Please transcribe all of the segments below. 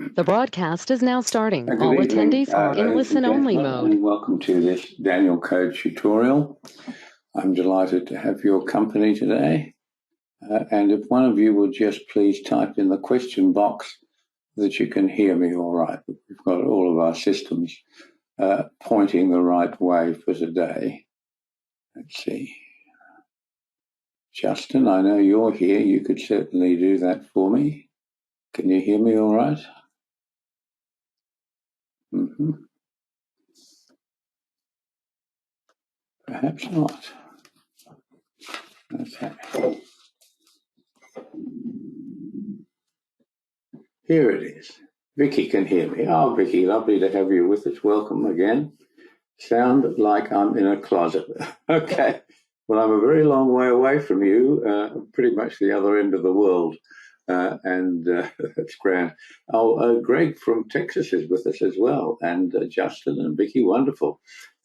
The broadcast is now starting. Good All evening, attendees are in listen-only mode. And welcome to this Danielcode tutorial. I'm delighted to have your company today. And if one of you would just please type in the question box that you can hear me all right. We've got all of our systems pointing the right way for today. Let's see. Justin, I know you're here. You could certainly do that for me. Can you hear me all right? Mm-hmm. Perhaps not. Okay. Here it is. Vicky can hear me. Oh, Vicky, lovely to have you with us. Welcome again. Sound like I'm in a closet. Okay. Well, I'm a very long way away from you, pretty much the other end of the world, and that's grand. Oh, Greg from Texas is with us as well, and Justin and Vicky, wonderful.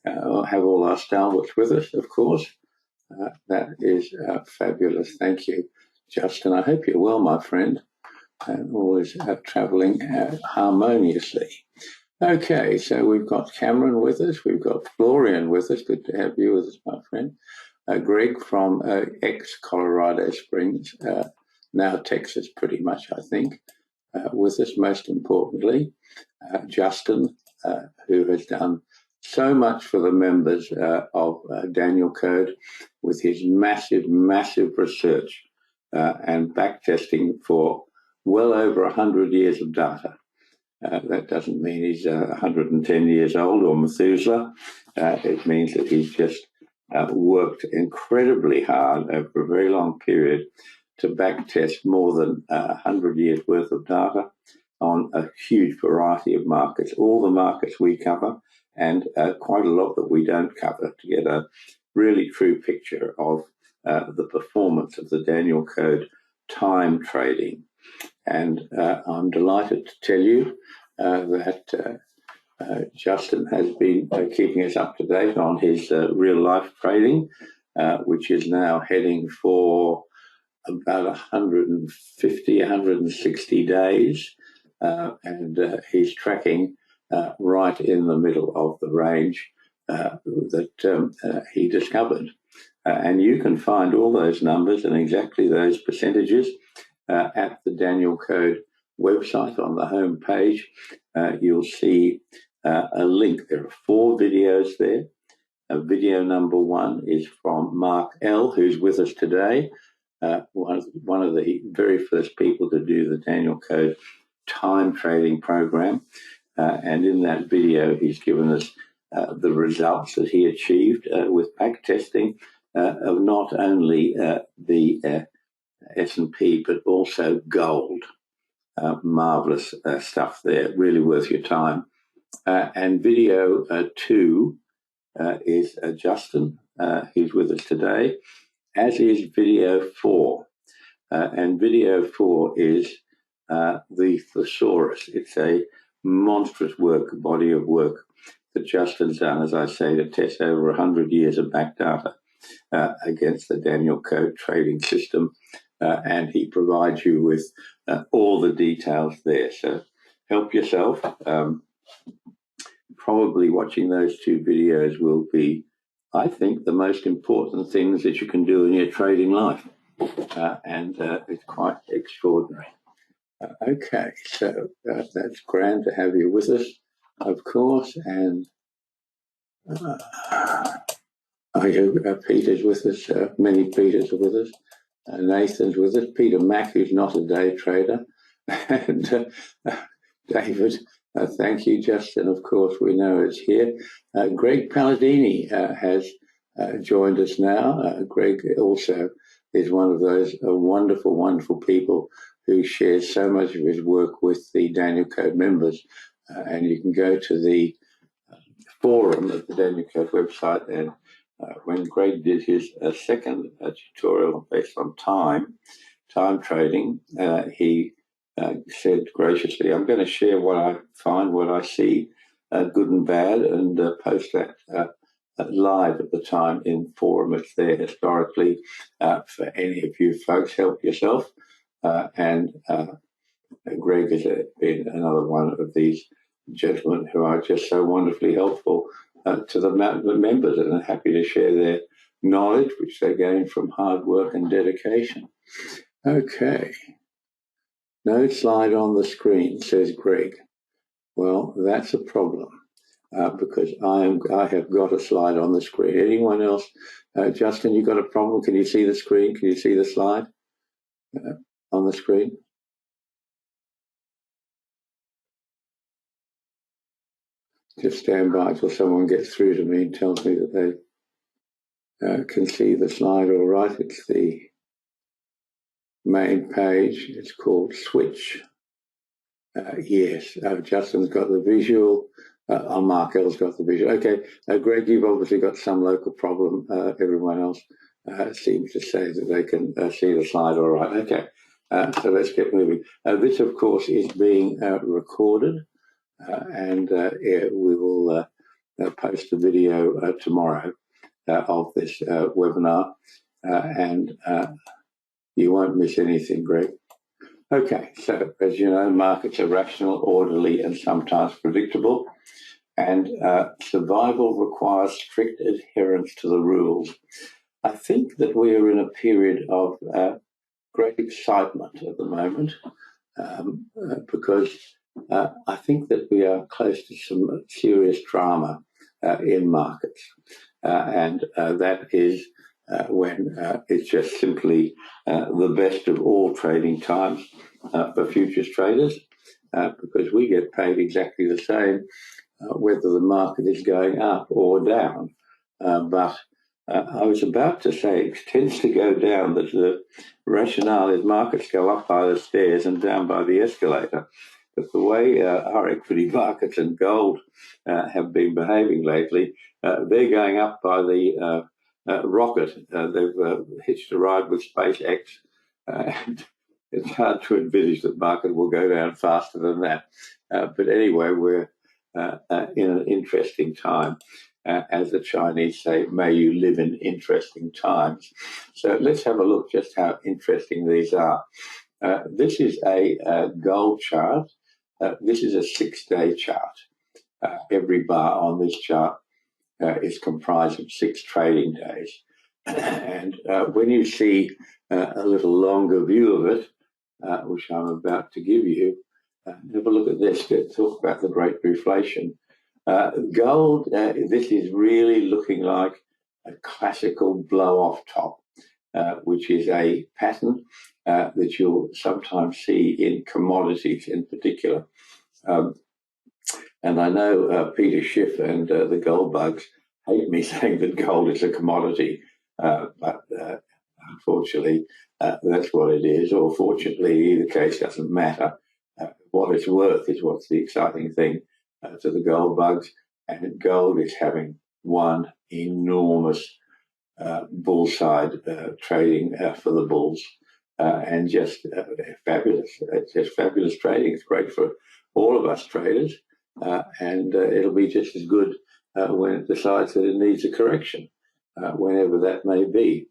Have all our stalwarts with us, of course. That is fabulous. Thank you, Justin. I hope you're well, my friend, and always traveling harmoniously. Okay, so we've got Cameron with us. We've got Florian with us. Good to have you with us, my friend. Greg from ex-Colorado Springs, now Texas pretty much, I think, with us most importantly. Justin, who has done so much for the members of Danielcode with his massive, massive research and backtesting for well over 100 years of data. That doesn't mean he's 110 years old or Methuselah. It means that he's just worked incredibly hard over a very long period to backtest more than 100 years worth of data on a huge variety of markets, all the markets we cover, and quite a lot that we don't cover, to get a really true picture of the performance of the Danielcode time trading. And I'm delighted to tell you that Justin has been keeping us up to date on his real life trading, which is now heading for about 150, 160 days. And he's tracking right in the middle of the range that he discovered. And you can find all those numbers and exactly those percentages at the Danielcode website on the home page. You'll see a link. There are 4 videos there. Video number 1 is from Mark L., who's with us today, one of the very first people to do the Danielcode time trading program. And in that video, he's given us the results that he achieved with backtesting of not only the S&P, but also gold. Marvelous stuff there, really worth your time. And video 2 is Justin, who's with us today, as is video 4. And video 4 is the thesaurus. It's a monstrous body of work that Justin's done, as I say, to test over 100 years of back data against the Danielcode trading system. And he provides you with all the details there. So help yourself. Probably watching those 2 videos will be, I think, the most important things that you can do in your trading life. And it's quite extraordinary. Okay, so that's grand to have you with us, of course. And Peter's with us. Many Peters are with us. Nathan's with us. Peter Mack, who's not a day trader. And David, thank you. Justin, of course, we know it's here. Greg Palladini has joined us now. Greg also is one of those wonderful, wonderful people who shares so much of his work with the Danielcode members. And you can go to the forum at the Danielcode website, and when Greg did his second tutorial based on time trading, he said graciously, I'm going to share what I find, what I see, good and bad, and post that live at the time in forum. It's there historically for any of you folks. Help yourself. And Greg has been another one of these gentlemen who are just so wonderfully helpful to the members, and are happy to share their knowledge, which they gain from hard work and dedication. Okay. No slide on the screen, says Greg. Well, that's a problem because I have got a slide on the screen. Anyone else? Justin, you got a problem? Can you see the screen? Can you see the slide on the screen? Just stand by till someone gets through to me and tells me that they can see the slide all right. It's the main page. It's called Switch. Yes, Justin's got the visual. Mark L's got the visual. Okay, Greg, you've obviously got some local problem. Everyone else seems to say that they can see the slide all right. Okay, so let's get moving. This, of course, is being recorded, and we will post the video tomorrow of this webinar, and you won't miss anything, Greg. Okay, so as you know, markets are rational, orderly, and sometimes predictable, and survival requires strict adherence to the rules. I think that we are in a period of great excitement at the moment because I think that we are close to some serious drama in markets, and that is when it's just simply the best of all trading times for futures traders, because we get paid exactly the same whether the market is going up or down. But I was about to say it tends to go down, that the rationale is markets go up by the stairs and down by the escalator. But the way our equity markets and gold have been behaving lately, they're going up by the rocket. They've hitched a ride with SpaceX, and it's hard to envisage that market will go down faster than that. But anyway, we're in an interesting time. As the Chinese say, may you live in interesting times. So let's have a look just how interesting these are. This is a gold chart. This is a 6-day chart. Every bar on this chart is comprised of 6 trading days. And when you see a little longer view of it, which I'm about to give you, have a look at this. Let's talk about the great reflation. Gold, this is really looking like a classical blow-off top, which is a pattern that you'll sometimes see in commodities in particular. And I know Peter Schiff and the gold bugs hate me saying that gold is a commodity, but unfortunately, that's what it is. Or fortunately, either case doesn't matter. What it's worth is what's the exciting thing to the gold bugs. And gold is having one enormous bull side trading for the bulls, and just fabulous. It's just fabulous trading. It's great for all of us traders, and it'll be just as good when it decides that it needs a correction, whenever that may be.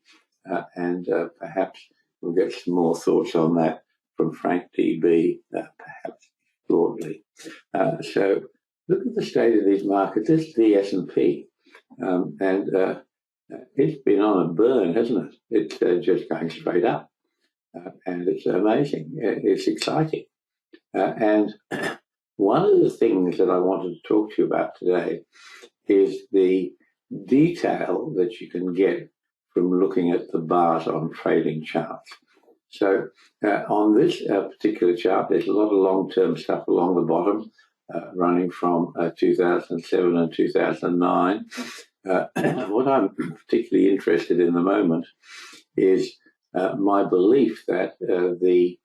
And perhaps we'll get some more thoughts on that from Frank DB, perhaps shortly. So look at the state of these markets. This is the S&P, and it's been on a burn, hasn't it? It's just going straight up, and it's amazing. It's exciting. And one of the things that I wanted to talk to you about today is the detail that you can get from looking at the bars on trading charts. So on this particular chart, there's a lot of long-term stuff along the bottom, running from 2007 and 2009. What I'm particularly interested in the moment is my belief that the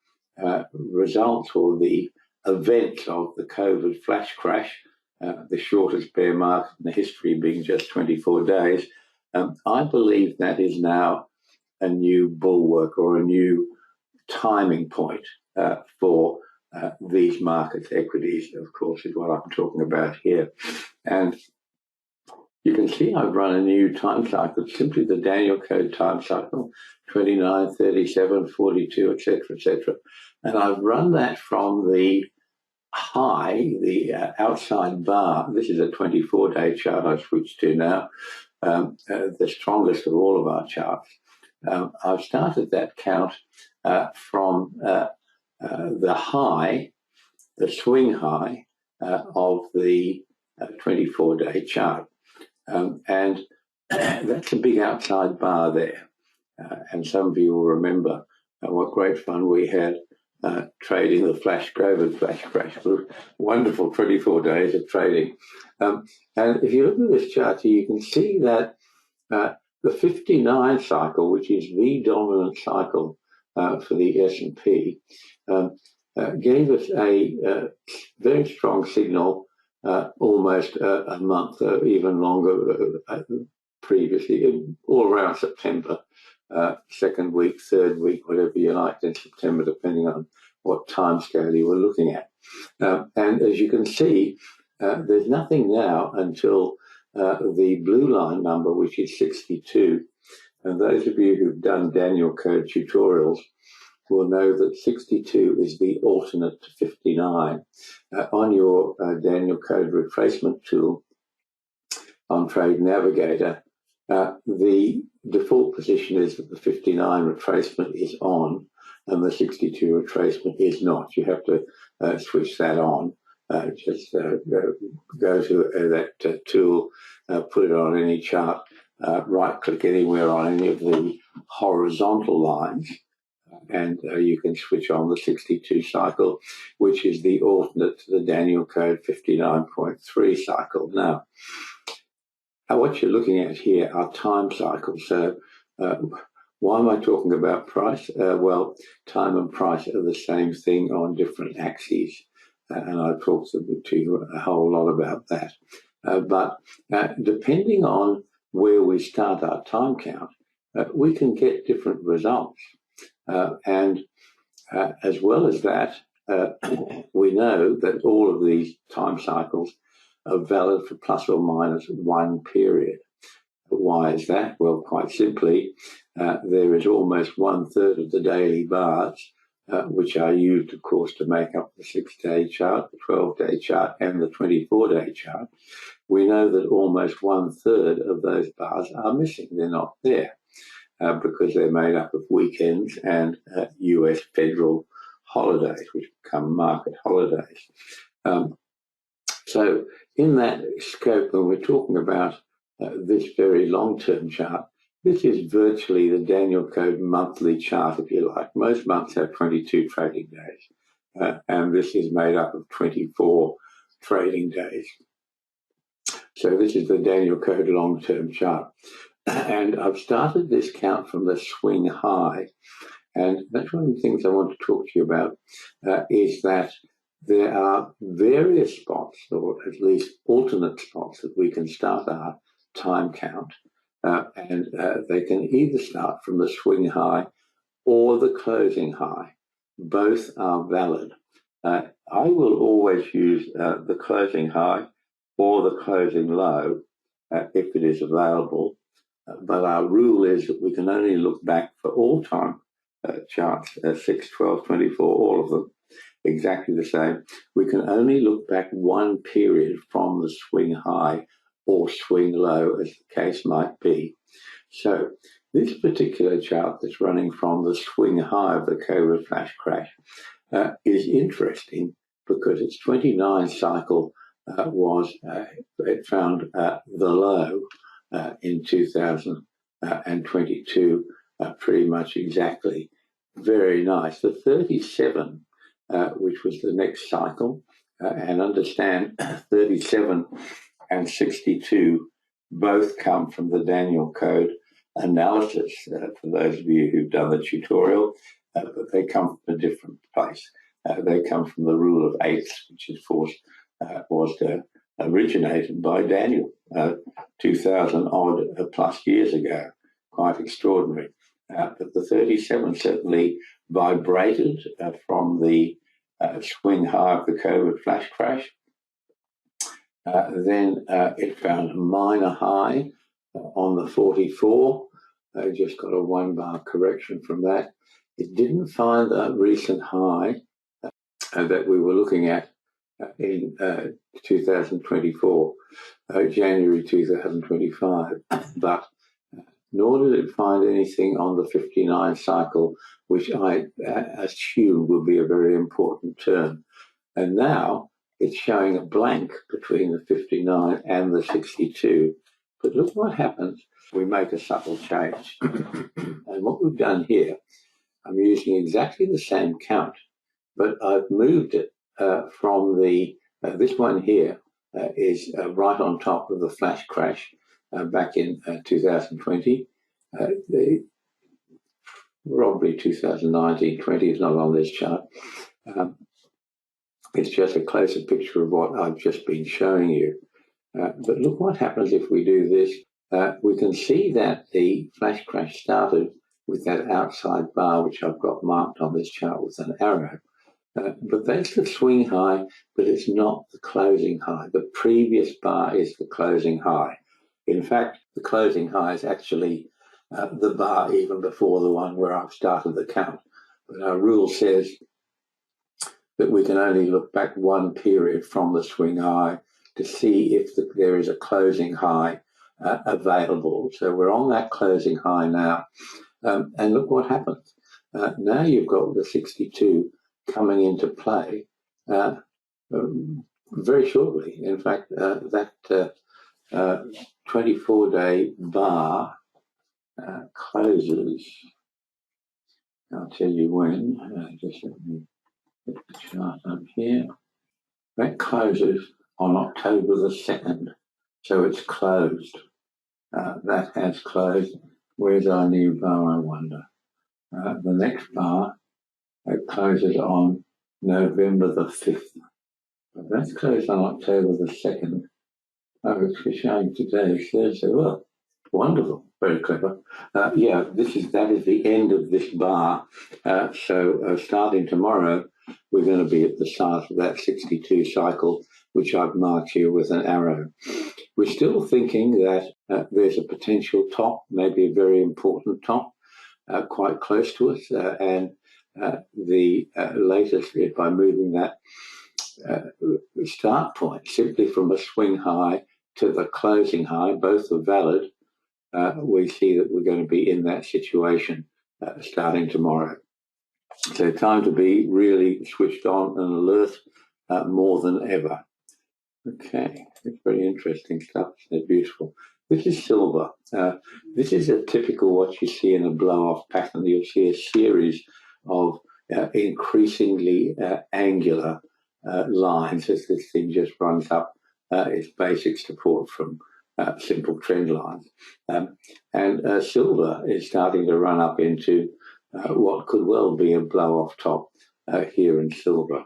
results or the events of the COVID flash crash, the shortest bear market in the history being just 24 days, I believe that is now a new bulwark or a new timing point for these markets. Equities, of course, is what I'm talking about here. And you can see I've run a new time cycle, simply the Danielcode time cycle, 29, 37, 42, etc., etc. And I've run that from the high, the outside bar. This is a 24-day chart I've switched to now, the strongest of all of our charts. I've started that count from the high, the swing high of the 24-day chart. And that's a big outside bar there. And some of you will remember what great fun we had trading the flash COVID flash crash. Wonderful 24 days of trading. And if you look at this chart here, you can see that the 59 cycle, which is the dominant cycle for the S&P, gave us a very strong signal almost a month, even longer previously, all around September, second week, third week, whatever you liked in September, depending on what time scale you were looking at. And as you can see, there's nothing now until the blue line number, which is 62. And those of you who've done Danielcode tutorials will know that 62 is the alternate to 59. On your Danielcode retracement tool on Trade Navigator, the default position is that the 59 retracement is on and the 62 retracement is not. You have to switch that on. Just go to that tool, put it on any chart, right-click anywhere on any of the horizontal lines, and you can switch on the 62 cycle, which is the alternate to the Danielcode 59.3 cycle. Now, what you're looking at here are time cycles. So why am I talking about price? Well, time and price are the same thing on different axes. And I've talked to you a whole lot about that. But depending on where we start our time count, we can get different results. And as well as that, we know that all of these time cycles are valid for plus or minus one period. Why is that? Well, quite simply, there is almost 1/3 of the daily bars, which are used, of course, to make up the 6-day chart, the 12-day chart, and the 24-day chart. We know that almost 1/3 of those bars are missing. They're not there because they're made up of weekends and US federal holidays, which become market holidays. So in that scope, when we're talking about this very long-term chart, this is virtually the Danielcode monthly chart, if you like. Most months have 22 trading days, and this is made up of 24 trading days. So this is the Danielcode long-term chart. And I've started this count from the swing high. And that's one of the things I want to talk to you about, is that there are various spots, or at least alternate spots, that we can start our time count. And they can either start from the swing high or the closing high. Both are valid. I will always use the closing high or the closing low if it is available. But our rule is that we can only look back for all time charts, 6, 12, 24, all of them, exactly the same. We can only look back one period from the swing high or swing low, as the case might be. So this particular chart that's running from the swing high of the COVID flash crash is interesting because its 29 cycle it found the low in 2022, pretty much exactly. Very nice. The 37, which was the next cycle, and understand 37 and 62 both come from the Danielcode analysis, for those of you who've done the tutorial, but they come from a different place. They come from the rule of eighths, which was originated by Daniel 2,000 odd plus years ago. Quite extraordinary. But the 37 certainly vibrated from the swing high of the COVID flash crash. Then it found a minor high on the 44. Just got a 1-bar correction from that. It didn't find a recent high that we were looking at in 2024, January 2025, but nor did it find anything on the 59 cycle, which I assume will be a very important turn. And now it's showing a blank between the 59 and the 62. But look what happens if we make a subtle change. And what we've done here, I'm using exactly the same count, but I've moved it from the, this one here is right on top of the flash crash back in 2020. Probably 2019-20 is not on this chart. It's just a closer picture of what I've just been showing you. But look what happens if we do this. We can see that the flash crash started with that outside bar, which I've got marked on this chart with an arrow. But that's the swing high, but it's not the closing high. The previous bar is the closing high. In fact, the closing high is actually the bar even before the one where I've started the count. But our rule says that we can only look back one period from the swing high to see if there is a closing high available. So we're on that closing high now. And look what happens. Now you've got the 62 coming into play very shortly. In fact, that 24-day bar closes. I'll tell you when. Just let me get the chart up here. That closes on October the 2nd. So it's closed. That has closed. Where's our new bar, I wonder? The next bar, it closes on November the 5th. But that's closed on October the 2nd. Oh, it's showing today, Thursday. Well, wonderful. Very clever. Yeah, that is the end of this bar. So starting tomorrow, we're going to be at the start of that 62 cycle, which I've marked here with an arrow. We're still thinking that there's a potential top, maybe a very important top, quite close to us. And the latest, by moving that start point simply from a swing high to the closing high, both are valid. We see that we're going to be in that situation starting tomorrow. So time to be really switched on and alert more than ever. Okay, it's very interesting stuff. They're beautiful. This is silver. This is a typical what you see in a blow-off pattern. You'll see a series of increasingly angular lines as this thing just runs up its basic support from simple trend lines. And silver is starting to run up into what could well be a blow-off top here in silver.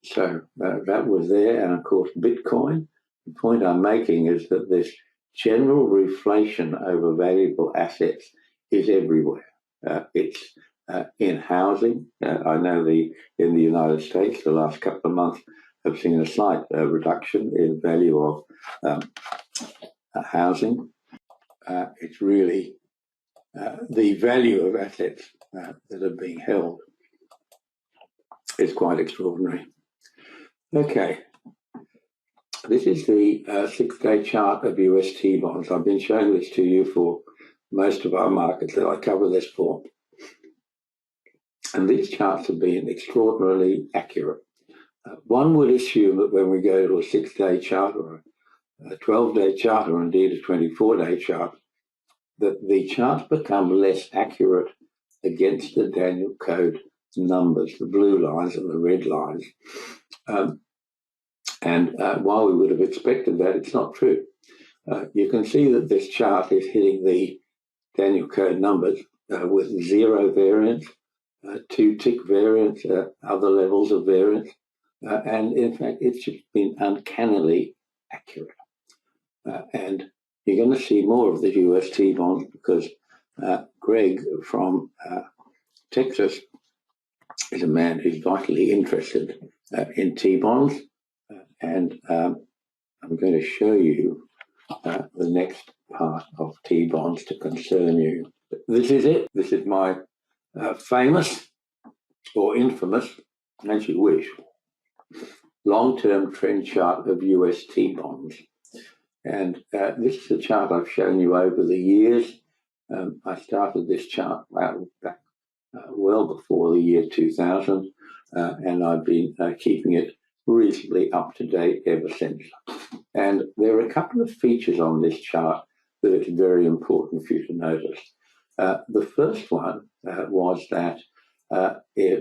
So that was there. And of course, Bitcoin, the point I'm making is that this general reflation over valuable assets is everywhere. It's in housing. I know in the United States, the last couple of months have seen a slight reduction in value of housing. It's really the value of assets that are being held is quite extraordinary. Okay, this is the 6-day chart of US T-bonds. I've been showing this to you for most of our markets that I cover this for. And these charts have been extraordinarily accurate. One would assume that when we go to a 6-day chart or a 12-day chart or indeed a 24-day chart, that the charts become less accurate against the Danielcode numbers, the blue lines and the red lines. And while we would have expected that, it's not true. You can see that this chart is hitting the Danielcode numbers with 0 variance, 2 tick variance, other levels of variance. And in fact, it's just been uncannily accurate. And you're going to see more of the US T-bonds because Greg from Texas is a man who's vitally interested in T-bonds. And I'm going to show you the next part of T-bonds to concern you. This is it. This is my famous or infamous, as you wish, long-term trend chart of US T-bonds. And this is a chart I've shown you over the years. I started this chart back well before the year 2000, and I've been keeping it reasonably up to date ever since. And there are a couple of features on this chart that it's very important for you to notice. The first one was that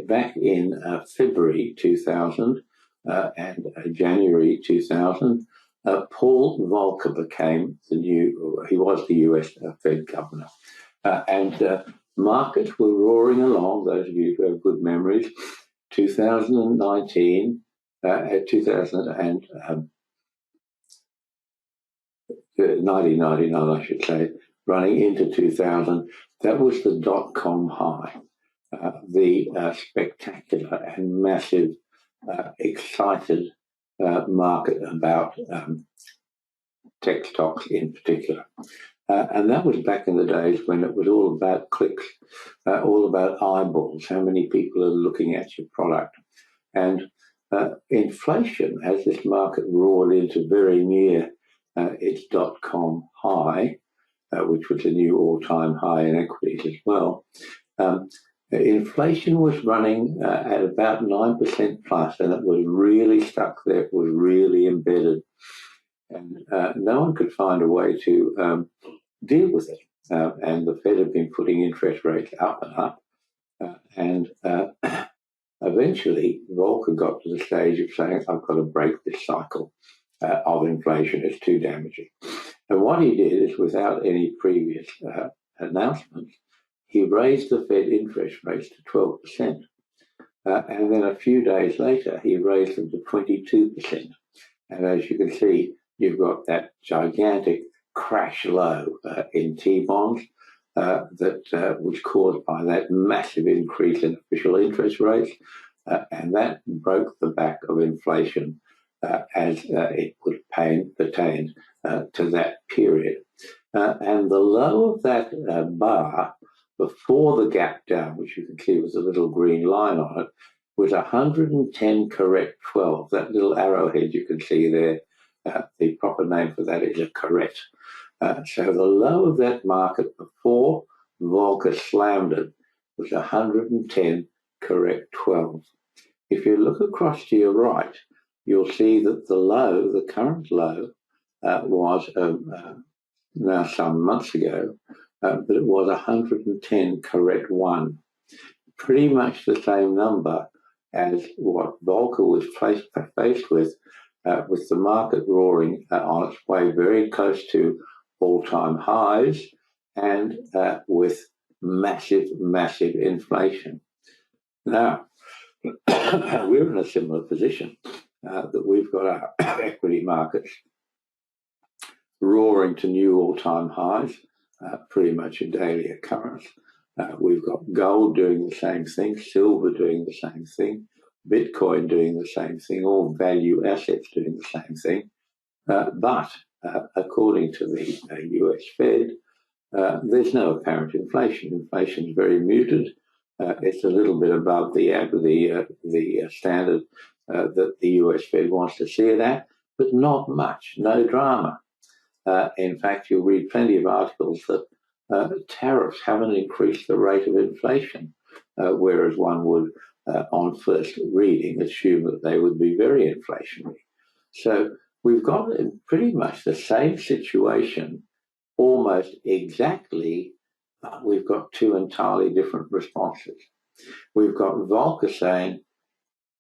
back in February 2000 and January 2000, Paul Volcker became he was the US Fed governor. And markets were roaring along, those of you who have good memories. 2019, 1999, I should say, running into 2000, that was the dot-com high, the spectacular and massive, excited market about tech stocks in particular. And that was back in the days when it was all about clicks, all about eyeballs, how many people are looking at your product. And inflation, as this market roared into very near its dot-com high, which was a new all-time high in equities as well, inflation was running at about 9% plus, and it was really stuck there. It was really embedded. And no one could find a way to deal with it. And the Fed had been putting interest rates up and up. And eventually, Volcker got to the stage of saying, I've got to break this cycle of inflation. It's too damaging. And what he did is, without any previous announcements, he raised the Fed interest rates to 12%. And then a few days later, he raised them to 22%. And as you can see, you've got that gigantic crash low in T-bonds that was caused by that massive increase in official interest rates. And that broke the back of inflation as it would pertain to that period. And the low of that bar before the gap down, which you can see was a little green line on it, was 110 correct 12. That little arrowhead you can see there, the proper name for that is a correct. So the low of that market before Volcker slammed it was 110 correct 12. If you look across to your right, you'll see that the low, the current low, was now some months ago, but it was 110 correct 1. Pretty much the same number as what Volcker was faced with the market roaring on its way very close to all-time highs and with massive, massive inflation. Now, we're in a similar position that we've got our equity markets roaring to new all-time highs, pretty much a daily occurrence. We've got gold doing the same thing, silver doing the same thing, Bitcoin doing the same thing, all value assets doing the same thing. But according to the US Fed, there's no apparent inflation. Inflation is very muted. It's a little bit above the standard that the US Fed wants to see it at, but not much, no drama. In fact, you'll read plenty of articles that tariffs haven't increased the rate of inflation, whereas one would, on first reading, assume that they would be very inflationary. So we've got pretty much the same situation, almost exactly, but we've got two entirely different responses. We've got Volcker saying,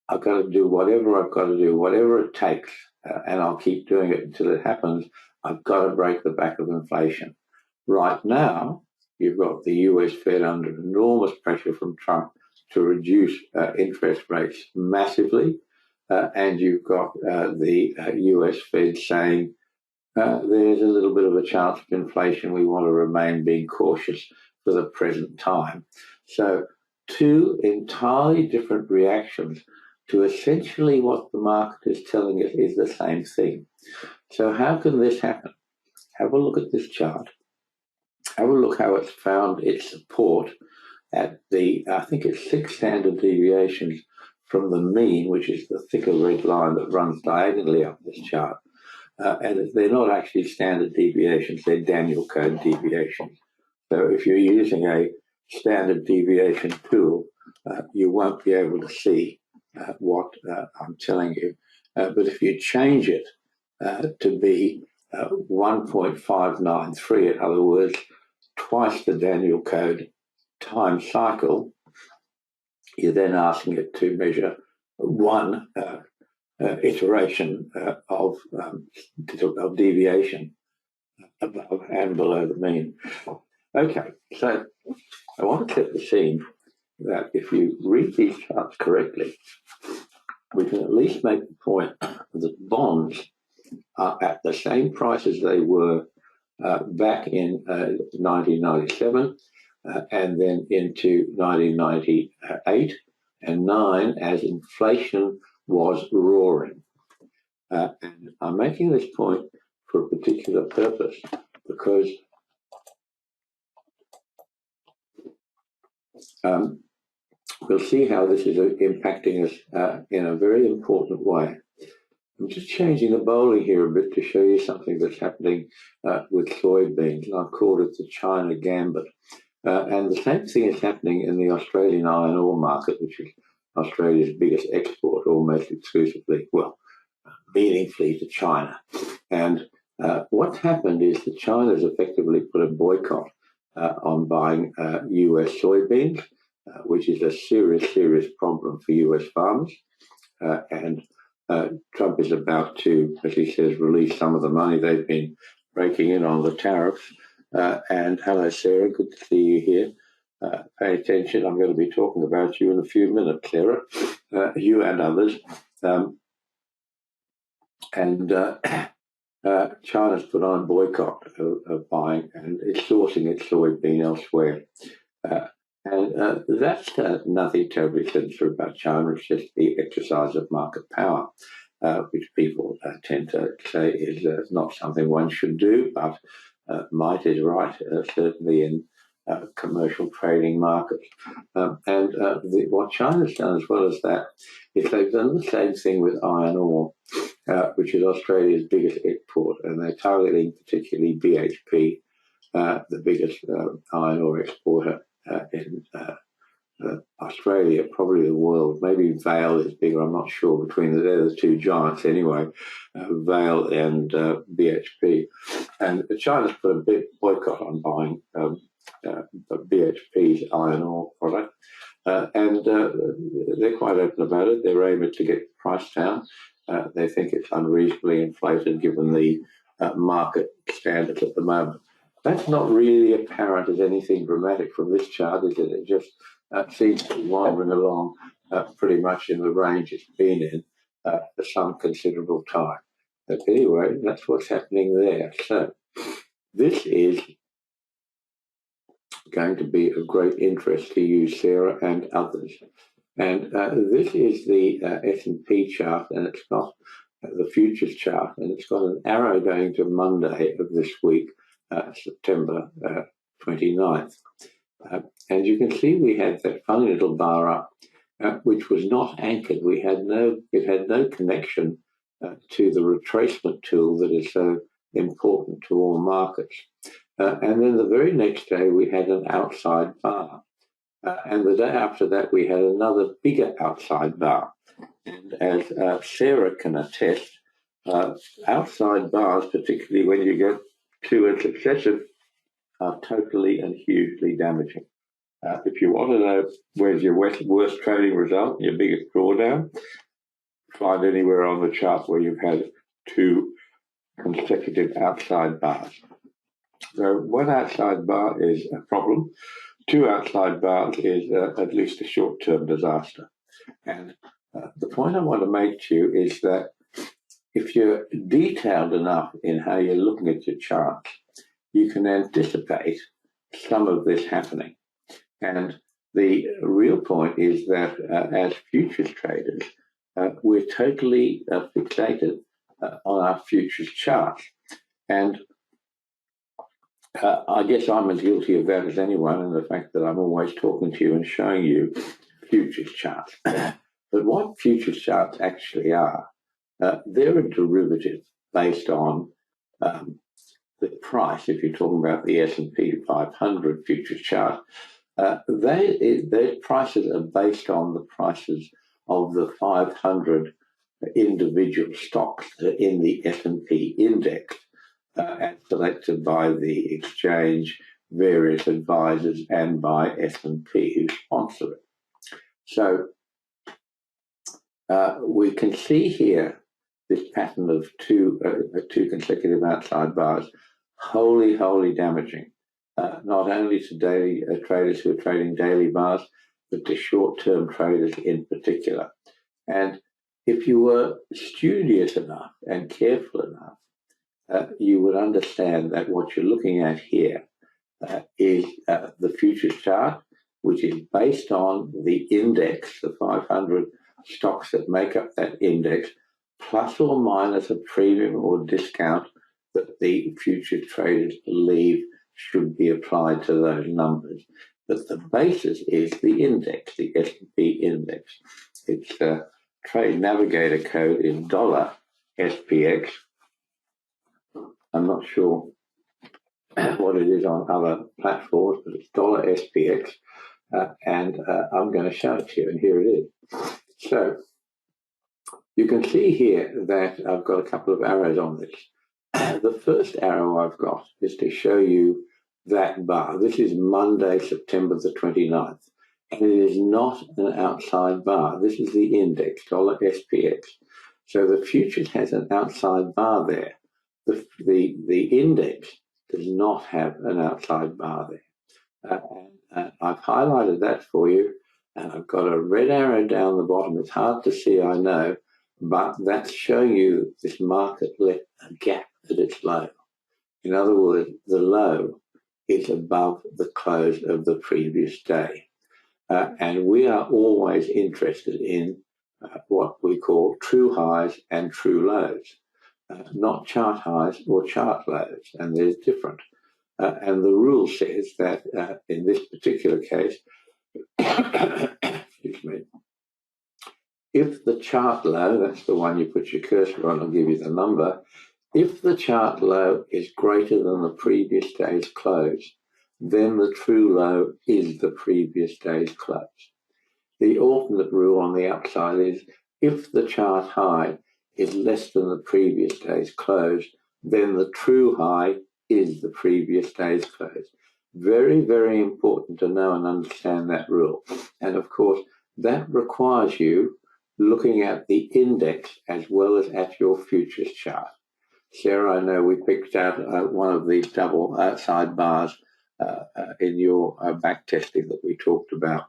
I've got to do whatever I've got to do, whatever it takes, and I'll keep doing it until it happens. I've got to break the back of inflation. Right now, you've got the US Fed under enormous pressure from Trump to reduce interest rates massively, and you've got the US Fed saying there's a little bit of a chance of inflation. We want to remain being cautious for the present time. So two entirely different reactions to essentially what the market is telling us is the same thing. So how can this happen? Have a look at this chart. Have a look how it's found its support at I think it's 6 standard deviations from the mean, which is the thicker red line that runs diagonally up this chart. And they're not actually standard deviations, they're Danielcode deviations. So if you're using a standard deviation tool, you won't be able to see what I'm telling you. But if you change it to be 1.593, in other words, twice the Danielcode time cycle, you're then asking it to measure one iteration of deviation above and below the mean. Okay, so I want to set the scene that if you read these charts correctly, we can at least make the point that bonds are at the same price as they were back in 1997 and then into 1998 and 9 as inflation was roaring. And I'm making this point for a particular purpose because we'll see how this is impacting us in a very important way. I'm just changing the bowling here a bit to show you something that's happening with soybeans, and I've called it the China Gambit. And the same thing is happening in the Australian iron ore market, which is Australia's biggest export, almost exclusively, well, meaningfully to China. And what's happened is that China's effectively put a boycott on buying US soybeans, which is a serious problem for US farmers. And Trump is about to, as he says, release some of the money they've been raking in on the tariffs. And hello, Sarah, good to see you here. Pay attention, I'm going to be talking about you in a few minutes, Sarah, you and others. China's put on a boycott of buying and is sourcing its soybean elsewhere. That's nothing terribly sinister about China. It's just the exercise of market power, which people tend to say is not something one should do, but might is right, certainly in commercial trading markets. What China's done as well as that is they've done the same thing with iron ore, which is Australia's biggest export, and they're targeting particularly BHP, the biggest iron ore exporter in Australia, probably the world. Maybe Vale is bigger, I'm not sure. They're the two giants anyway, Vale and BHP. And China's put a big boycott on buying BHP's iron ore product. They're quite open about it. Their aim is to get the price down. They think it's unreasonably inflated given the market standards at the moment. That's not really apparent as anything dramatic from this chart, is it? It just seems to be wandering along pretty much in the range it's been in for some considerable time. But anyway, that's what's happening there. So this is going to be of great interest to you, Sarah, and others. And this is the S&P chart, and it's got the futures chart, and it's got an arrow going to Monday of this week, September 29th. And you can see we had that funny little bar up, which was not anchored. It had no connection to the retracement tool that is so important to all markets. And then the very next day, we had an outside bar. And the day after that, we had another bigger outside bar. And as Sarah can attest, outside bars, particularly when you get too excessive, are totally and hugely damaging. If you want to know where's your worst trading result, your biggest drawdown, find anywhere on the chart where you've had two consecutive outside bars. So one outside bar is a problem. Two outside bars is at least a short-term disaster. And the point I want to make to you is that if you're detailed enough in how you're looking at your charts, you can anticipate some of this happening. And the real point is that as futures traders, we're totally fixated on our futures charts. And I guess I'm as guilty of that as anyone, and the fact that I'm always talking to you and showing you futures charts. But what futures charts actually are, they're a derivative based on the price. If you're talking about the S&P 500 futures chart, their prices are based on the prices of the 500 individual stocks in the S&P index, as selected by the exchange, various advisors, and by S&P who sponsor it. So we can see here this pattern of two consecutive outside bars, wholly damaging, not only to daily traders who are trading daily bars, but to short-term traders in particular. And if you were studious enough and careful enough, you would understand that what you're looking at here is the futures chart, which is based on the index, the 500 stocks that make up that index, plus or minus a premium or discount that the future traders believe should be applied to those numbers. But the basis is the index, the S&P index. Its trade navigator code is $SPX. I'm not sure what it is on other platforms, but it's $SPX, and I'm going to show it to you, and here it is. So you can see here that I've got a couple of arrows on this. The first arrow I've got is to show you that bar. This is Monday, September the 29th, and it is not an outside bar. This is the index, $SPX. So the futures has an outside bar there. The index does not have an outside bar there. I've highlighted that for you, and I've got a red arrow down the bottom. It's hard to see, I know, but that's showing you this market left a gap at its low. In other words, the low is above the close of the previous day. And we are always interested in what we call true highs and true lows, not chart highs or chart lows, and there's different. And the rule says that in this particular case, excuse me, if the chart low, that's the one you put your cursor on, I'll give you the number, if the chart low is greater than the previous day's close, then the true low is the previous day's close. The alternate rule on the upside is if the chart high is less than the previous day's close, then the true high is the previous day's close. Very important to know and understand that rule. And of course, that requires you looking at the index as well as at your futures chart. Sarah, I know we picked out one of these double outside bars in your back testing that we talked about.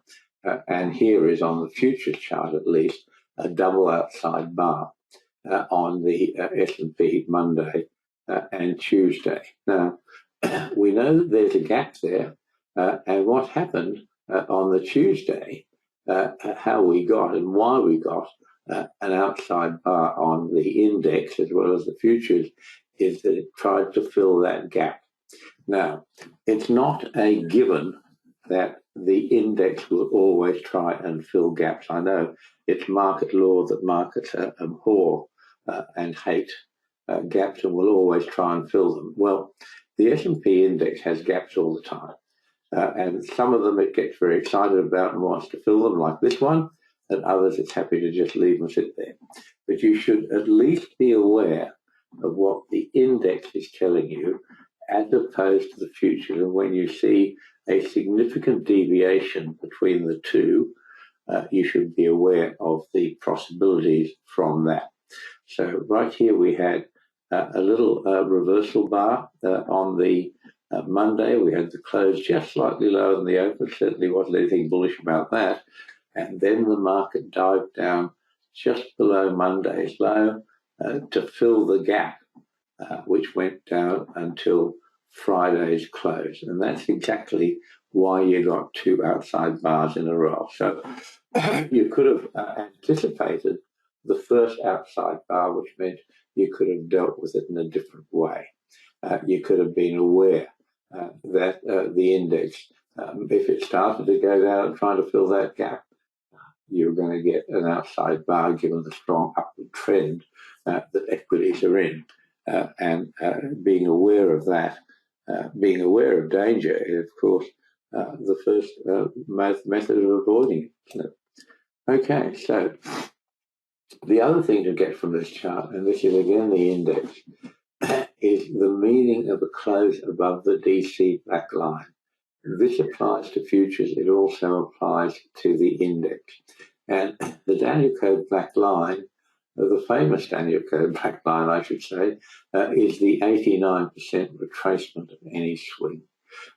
And here is on the futures chart, at least, a double outside bar on the S&P Monday and Tuesday. Now, we know that there's a gap there, and what happened on the Tuesday, how we got and why we got an outside bar on the index as well as the futures, is that it tried to fill that gap. Now, it's not a given that the index will always try and fill gaps. I know it's market law that markets abhor and hate gaps and will always try and fill them. Well, the S&P index has gaps all the time. And some of them it gets very excited about and wants to fill them, like this one, and others it's happy to just leave them sit there. But you should at least be aware of what the index is telling you as opposed to the futures. And when you see a significant deviation between the two, you should be aware of the possibilities from that. So right here we had a little reversal bar on the Monday. We had the close just slightly lower than the open. Certainly wasn't anything bullish about that. And then the market dived down just below Monday's low to fill the gap, which went down until Friday's close. And that's exactly why you got two outside bars in a row. So you could have anticipated the first outside bar, which meant you could have dealt with it in a different way. You could have been aware that the index, if it started to go down and trying to fill that gap, you're going to get an outside bar given the strong upward trend that equities are in. And being aware of that, being aware of danger is, of course, the first method of avoiding it. Okay, so the other thing to get from this chart, and this is again the index, is the meaning of a close above the DC black line. This applies to futures. It also applies to the index. And the Danielcode black line, the famous Danielcode black line, I should say, is the 89% retracement of any swing.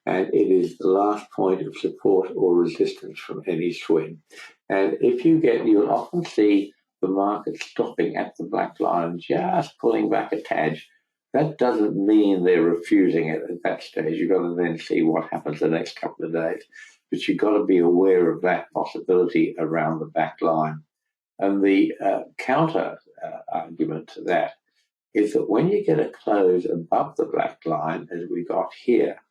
And it is the last point of support or resistance from any swing. And if you'll often see the market stopping at the black line, just pulling back a tad. That doesn't mean they're refusing it at that stage. You've got to then see what happens the next couple of days. But you've got to be aware of that possibility around the back line. And the counter argument to that is that when you get a close above the black line, as we got here,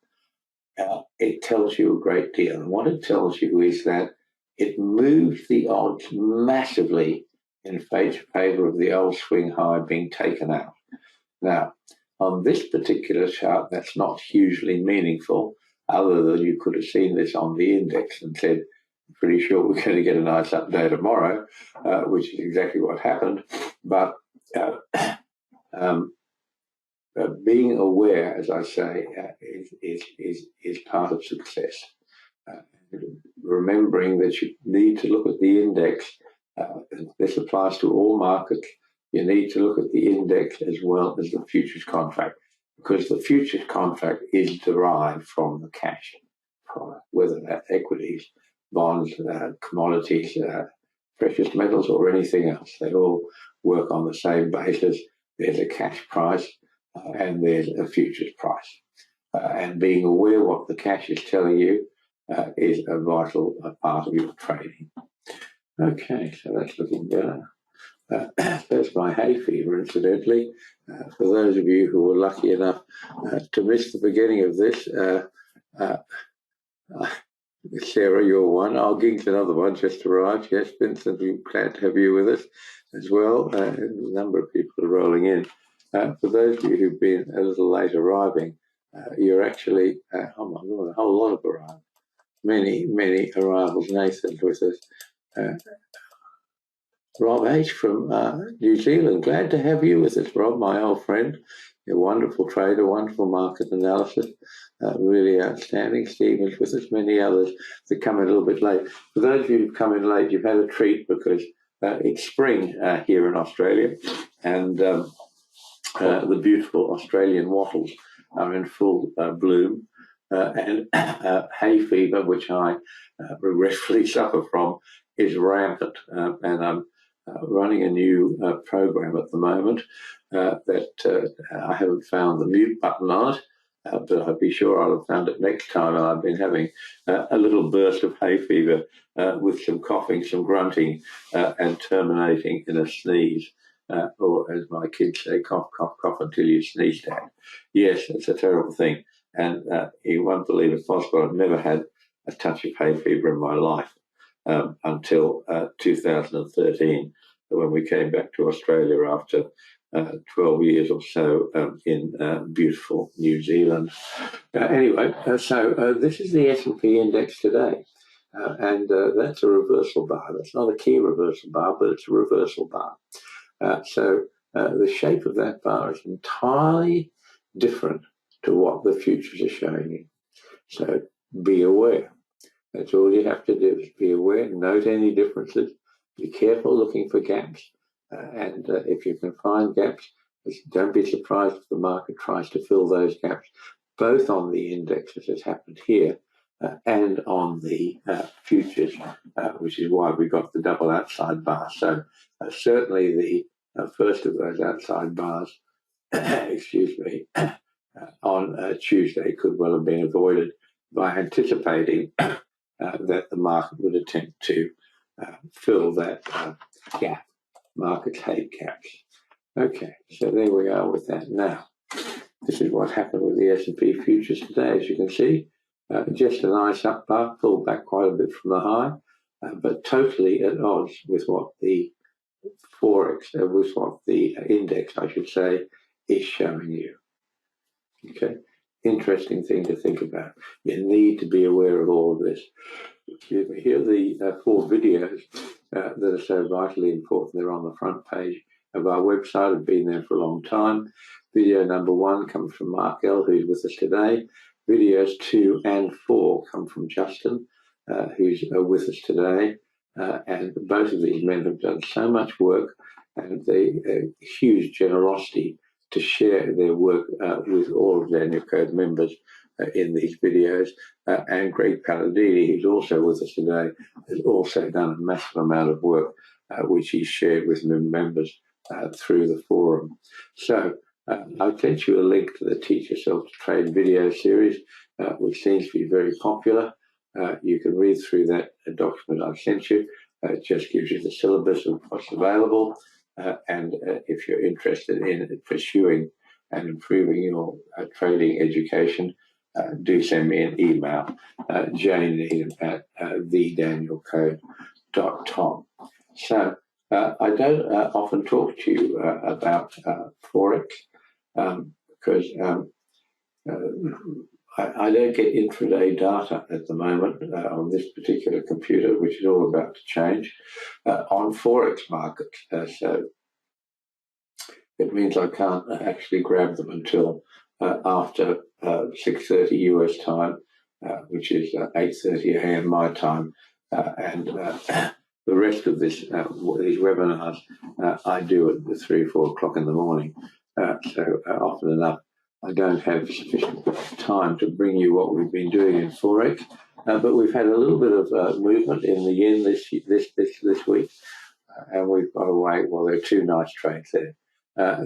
it tells you a great deal. And what it tells you is that it moves the odds massively in favor of the old swing high being taken out. Now, on this particular chart, that's not hugely meaningful, other than you could have seen this on the index and said, I'm pretty sure we're going to get a nice up day tomorrow, which is exactly what happened. But being aware, as I say, is part of success. Remembering that you need to look at the index, this applies to all markets. You need to look at the index as well as the futures contract, because the futures contract is derived from the cash product, whether that's equities, bonds, commodities, precious metals, or anything else. They all work on the same basis. There's a cash price and there's a futures price. And being aware what the cash is telling you is a vital part of your trading. Okay, so that's looking better. That's my hay fever, incidentally. For those of you who were lucky enough to miss the beginning of this, Sarah, you're one. Gig's another one just arrived. Yes, Vincent, we're glad to have you with us as well. A number of people are rolling in. For those of you who've been a little late arriving, you're actually, oh my Lord, a whole lot of arrivals. Many arrivals. Nathan's with us. Rob H. from New Zealand. Glad to have you with us, Rob, my old friend. You're a wonderful trader, wonderful market analysis, really outstanding. Stephen's with us, many others that come in a little bit late. For those of you who've come in late, you've had a treat because it's spring here in Australia, and the beautiful Australian wattles are in full bloom. And hay fever, which I regretfully suffer from, is rampant. And I'm running a new program at the moment that I haven't found the mute button on it, but I'll be sure I'll have found it next time. And I've been having a little burst of hay fever with some coughing, some grunting, and terminating in a sneeze. Or as my kids say, cough, cough, cough until you sneeze, Dad. Yes, it's a terrible thing. And you won't believe it possible. I've never had a touch of hay fever in my life until 2013, when we came back to Australia after 12 years or so in beautiful New Zealand. Anyway, so this is the S&P index today. And that's a reversal bar. That's not a key reversal bar, but it's a reversal bar. So the shape of that bar is entirely different to what the futures are showing you. So be aware. That's all you have to do, is be aware, note any differences, be careful looking for gaps, and if you can find gaps, don't be surprised if the market tries to fill those gaps, both on the index, as has happened here, and on the futures, which is why we got the double outside bar. So certainly the first of those outside bars, excuse me, on Tuesday could well have been avoided by anticipating that the market would attempt to fill that gap. Markets hate gaps. Okay, so there we are with that. Now, this is what happened with the S&P futures today. As you can see, just a nice up bar, pulled back quite a bit from the high, but totally at odds with what the Forex, with what the index, I should say, is showing you. Okay, interesting thing to think about. You need to be aware of all of this. Excuse me. Here are the 4 videos that are so vitally important. They're on the front page of our website. Have been there for a long time. Video number 1 comes from Mark L, who's with us today. Videos 2 and 4 come from Justin, who's with us today. And both of these men have done so much work and the huge generosity to share their work with all of Danielcode members in these videos. And Greg Palladini, who's also with us today, has also done a massive amount of work which he's shared with members through the forum. So I'll get you a link to the Teach Yourself to Trade video series, which seems to be very popular. You can read through that document I've sent you. It just gives you the syllabus of what's available. And if you're interested in pursuing and improving your trading education, do send me an email, jneedham@thedanielcode.com. So I don't often talk to you about Forex because I don't get intraday data at the moment on this particular computer, which is all about to change, on Forex markets. So it means I can't actually grab them until after 6:30 US time, which is 8:30 a.m. my time, and the rest of these webinars I do at 3 or 4 o'clock in the morning. So often enough, I don't have sufficient time to bring you what we've been doing in Forex, but we've had a little bit of movement in the yen this week, and we've got away. Well, there are 2 nice trades there.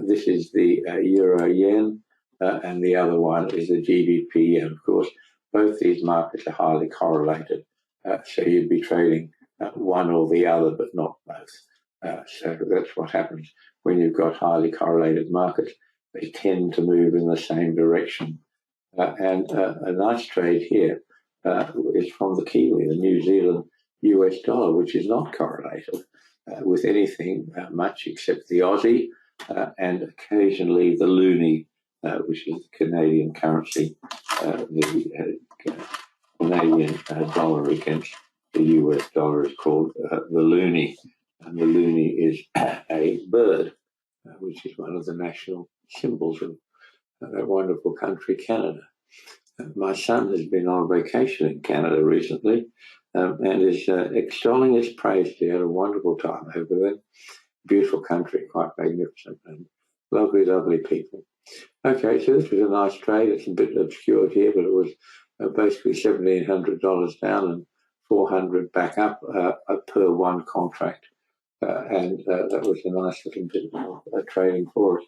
This is the euro yen, and the other one is the GBP. And of course, both these markets are highly correlated, so you'd be trading one or the other, but not both. So that's what happens when you've got highly correlated markets. They tend to move in the same direction. And a nice trade here is from the Kiwi, the New Zealand US dollar, which is not correlated with anything much except the Aussie and occasionally the loonie, which is the Canadian currency, the Canadian dollar against the US dollar is called the loonie. And the loonie is a bird, which is one of the national symbols of that wonderful country, Canada. My son has been on vacation in Canada recently and is extolling its praise. He had a wonderful time over there. Beautiful country, quite magnificent, and lovely, lovely people. Okay, so this was a nice trade. It's a bit obscured here, but it was basically $1,700 down and 400 back up per one contract. And that was a nice little bit of trading for us.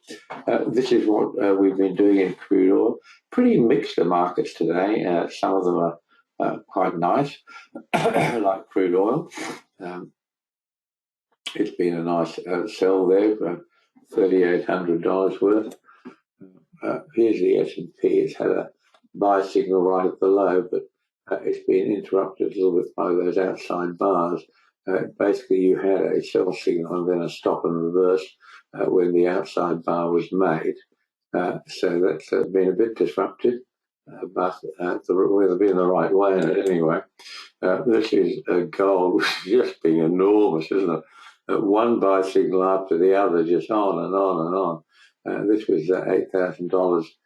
This is what we've been doing in crude oil. Pretty mixed the markets today. Some of them are quite nice, like crude oil. It's been a nice sell there for $3,800 worth. Here's the S&P. It's had a buy signal right at the low, but it's been interrupted a little bit by those outside bars. Basically, you had a sell signal and then a stop and reverse when the outside bar was made. So that's been a bit disrupted, but we've been the right way in it anyway. This is gold, which is just being enormous, isn't it? One buy signal after the other, just on and on and on. This was $8,000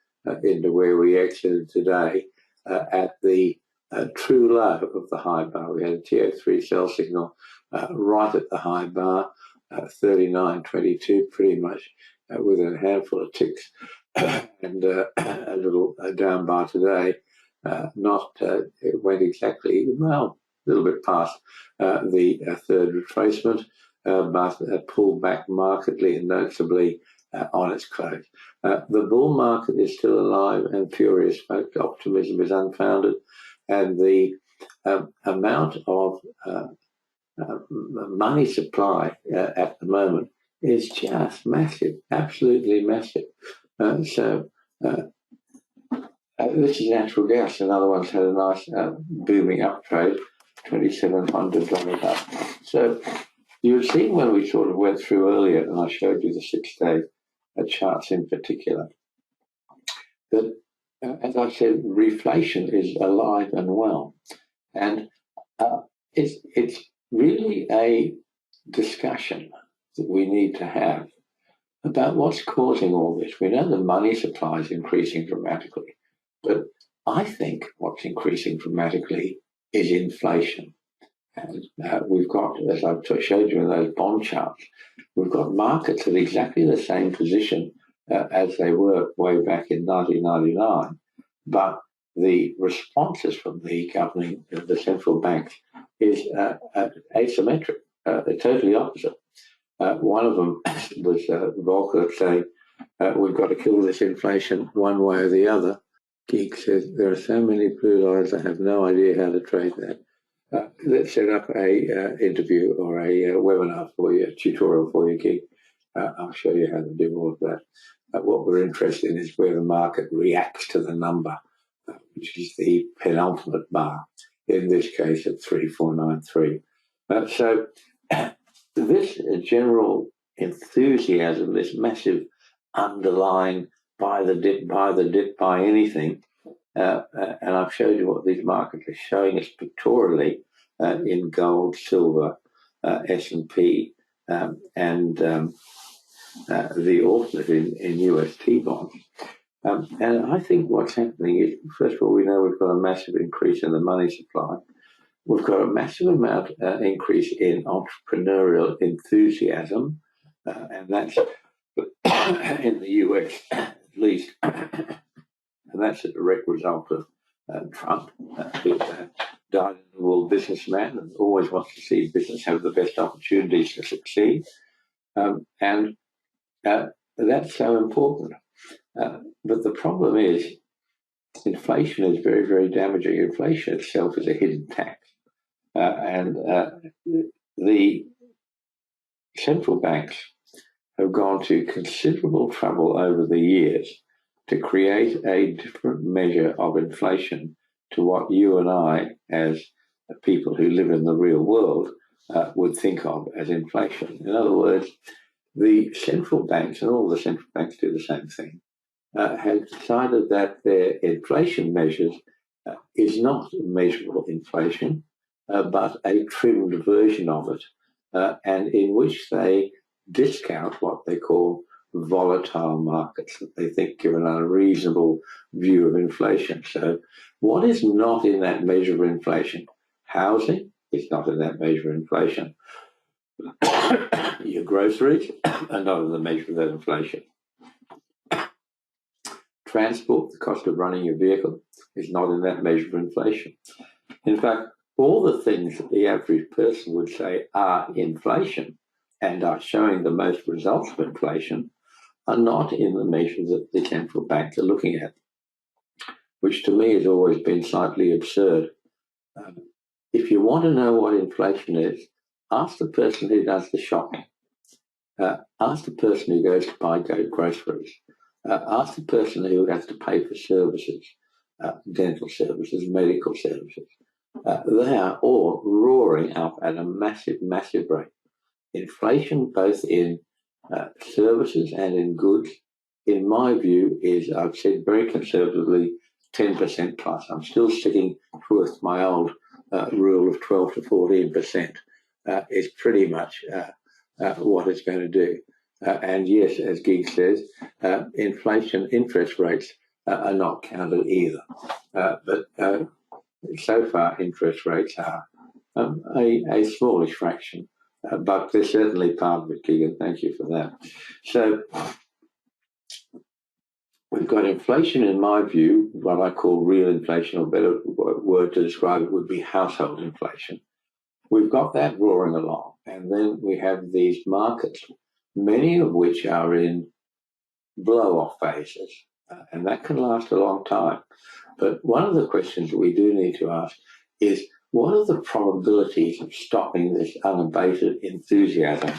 into where we exited today at the true low of the high bar. We had a TO3 sell signal right at the high bar, 39.22, pretty much with a handful of ticks, and a little down bar today. It went exactly, well, a little bit past the third retracement, but pulled back markedly and noticeably on its close. The bull market is still alive and furious, folks. Optimism is unfounded, and the amount of money supply at the moment is just massive, absolutely massive. So This is natural gas. Another one's had a nice booming up trade, $2,700 up. So you've seen when we sort of went through earlier, and I showed you the 6-day charts in particular, that, as I said, reflation is alive and well. And it's really a discussion that we need to have about what's causing all this. We know the money supply is increasing dramatically, but I think what's increasing dramatically is inflation. And we've got, as I showed you in those bond charts, we've got markets at exactly the same position as they were way back in 1999, but the responses from the governing, the central banks, is asymmetric, totally opposite. One of them was Volcker saying, we've got to kill this inflation one way or the other. Geek says, there are so many blue lines, I have no idea how to trade that. Let's set up a interview or a webinar for you, a tutorial for you, Geek. I'll show you how to do all of that. What we're interested in is where the market reacts to the number, which is the penultimate bar, in this case at 3493. So this general enthusiasm, this massive underlying buy the dip, buy anything, and I've showed you what these markets are showing us pictorially in gold, silver, S&P, and the alternate in UST bonds. And I think what's happening is, first of all, we know we've got a massive increase in the money supply. We've got a massive amount increase in entrepreneurial enthusiasm, and that's in the US at least. And that's a direct result of Trump, who's a dyed-in-the-wool businessman and always wants to see business have the best opportunities to succeed. And that's so important. But the problem is inflation is very, very damaging. Inflation itself is a hidden tax. And the central banks have gone to considerable trouble over the years to create a different measure of inflation to what you and I, as people who live in the real world, would think of as inflation. In other words, the central banks, and all the central banks do the same thing, have decided that their inflation measures is not measurable inflation, but a trimmed version of it, and in which they discount what they call volatile markets that they think give an unreasonable view of inflation. So what is not in that measure of inflation? Housing is not in that measure of inflation. Your groceries are not in the measure of that inflation. Transport, the cost of running your vehicle, is not in that measure of inflation. In fact, all the things that the average person would say are inflation and are showing the most results of inflation are not in the measure that the central banks are looking at, which to me has always been slightly absurd. If you want to know what inflation is, ask the person who does the shopping. Ask the person who goes to buy groceries. Ask the person who has to pay for services, dental services, medical services. They are all roaring up at a massive, massive rate. Inflation, both in services and in goods, in my view, is, I've said very conservatively, 10% plus. I'm still sticking with my old rule of 12 to 14% is pretty much what it's going to do. And yes, as Geek says, inflation interest rates are not counted either. But so far, interest rates are a smallish fraction. But they're certainly part of it, Keegan. Thank you for that. So we've got inflation, in my view, what I call real inflation, or better word to describe it would be household inflation. We've got that roaring along. And then we have these markets, many of which are in blow-off phases. And that can last a long time. But one of the questions that we do need to ask is, what are the probabilities of stopping this unabated enthusiasm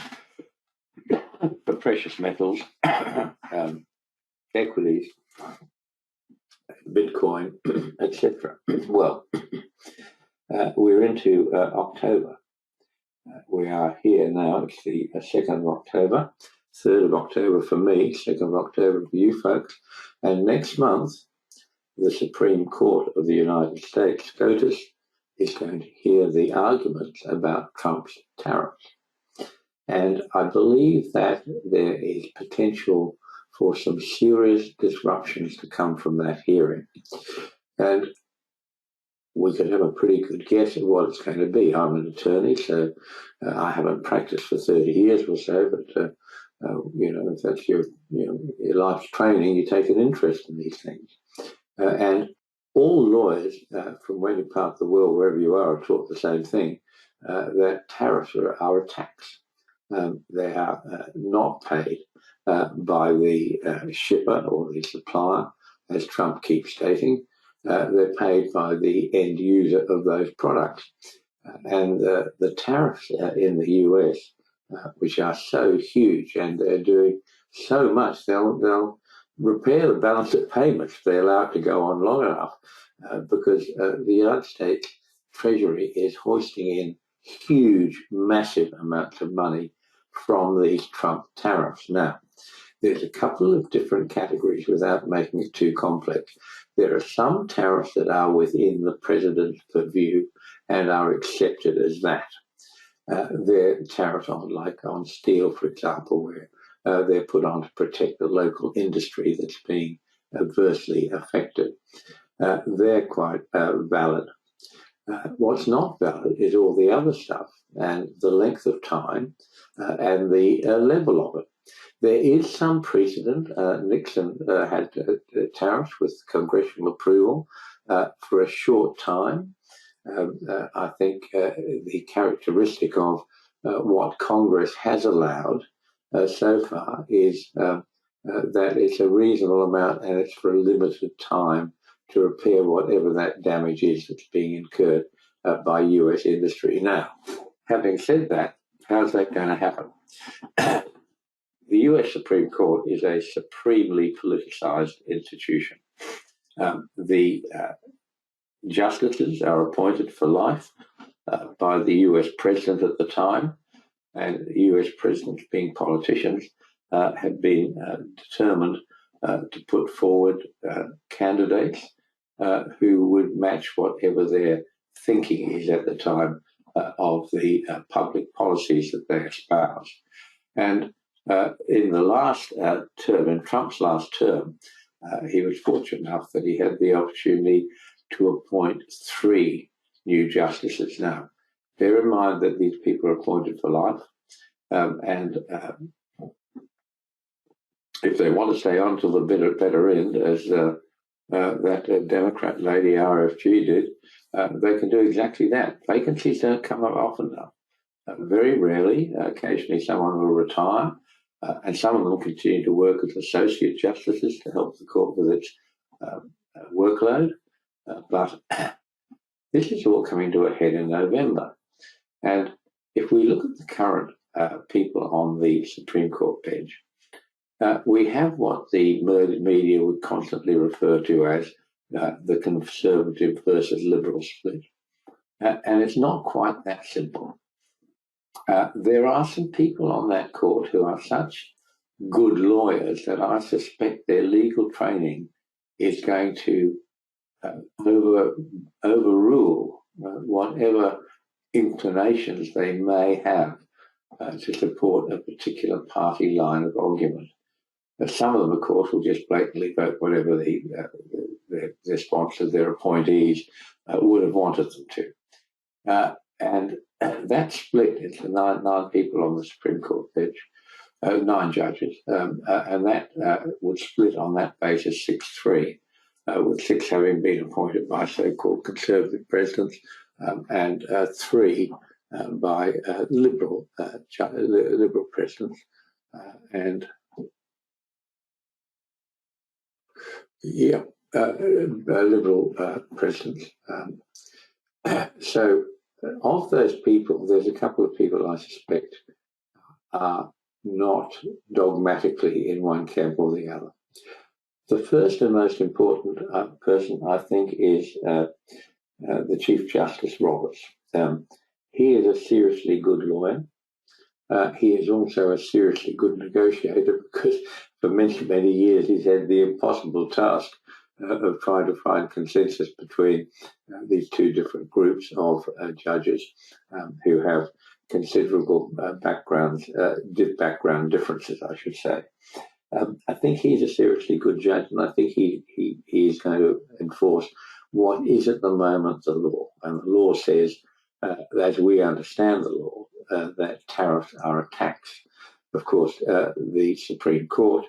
for precious metals, equities, Bitcoin, etc. Well, we're into October. We are here now. It's the 2nd of October, 3rd of October for me, 2nd of October for you folks. And next month, the Supreme Court of the United States, SCOTUS, is going to hear the arguments about Trump's tariffs. And I believe that there is potential for some serious disruptions to come from that hearing. And we could have a pretty good guess at what it's going to be. I'm an attorney, so I haven't practiced for 30 years or so, but if that's your life's training, you take an interest in these things. And all lawyers from any part of the world, wherever you are taught the same thing, that tariffs are a tax. They are not paid by the shipper or the supplier, as Trump keeps stating. They're paid by the end user of those products. And the tariffs in the US, which are so huge and they're doing so much, they'll repair the balance of payments if they allow it to go on long enough, because the United States Treasury is hoisting in huge, massive amounts of money from these Trump tariffs. Now, there's a couple of different categories without making it too complex. There are some tariffs that are within the president's purview and are accepted as that. They're tariffs on steel, for example, where they're put on to protect the local industry that's being adversely affected. They're quite valid. What's not valid is all the other stuff and the length of time and the level of it. There is some precedent. Nixon had tariffs with congressional approval for a short time. I think the characteristic of what Congress has allowed so far is that it's a reasonable amount and it's for a limited time to repair whatever that damage is that's being incurred by US industry. Now, having said that, how's that going to happen? The US Supreme Court is a supremely politicized institution. The justices are appointed for life by the US president at the time, and US presidents, being politicians, have been determined to put forward candidates who would match whatever their thinking is at the time of the public policies that they espouse. And in the last term, in Trump's last term, he was fortunate enough that he had the opportunity to appoint 3 new justices. Now, bear in mind that these people are appointed for life, and if they want to stay on till the better end, as that Democrat lady RFG did, they can do exactly that. Vacancies don't come up often enough. Very rarely, occasionally someone will retire, and some of them will continue to work as associate justices to help the court with its workload. But this is all coming to a head in November. And if we look at the current people on the Supreme Court bench, we have what the media would constantly refer to as the conservative versus liberal split. And it's not quite that simple. There are some people on that court who are such good lawyers that I suspect their legal training is going to overrule whatever inclinations they may have to support a particular party line of argument. Some of them, of course, will just blatantly vote whatever their sponsors, their appointees would have wanted them to. And that split into nine people on the Supreme Court bench, 9 judges, and that would split on that basis 6-3, with 6 having been appointed by so-called conservative presidents and 3 by liberal presidents. And liberal presidents. So of those people, there's a couple of people I suspect are not dogmatically in one camp or the other. The first and most important person, I think, is the Chief Justice Roberts. He is a seriously good lawyer. He is also a seriously good negotiator because for many, many years he's had the impossible task of trying to find consensus between these two different groups of judges who have considerable background differences, I should say. I think he's a seriously good judge, and I think he is going to enforce what is at the moment the law. And the law says, as we understand the law, that tariffs are a tax. Of course, the Supreme Court,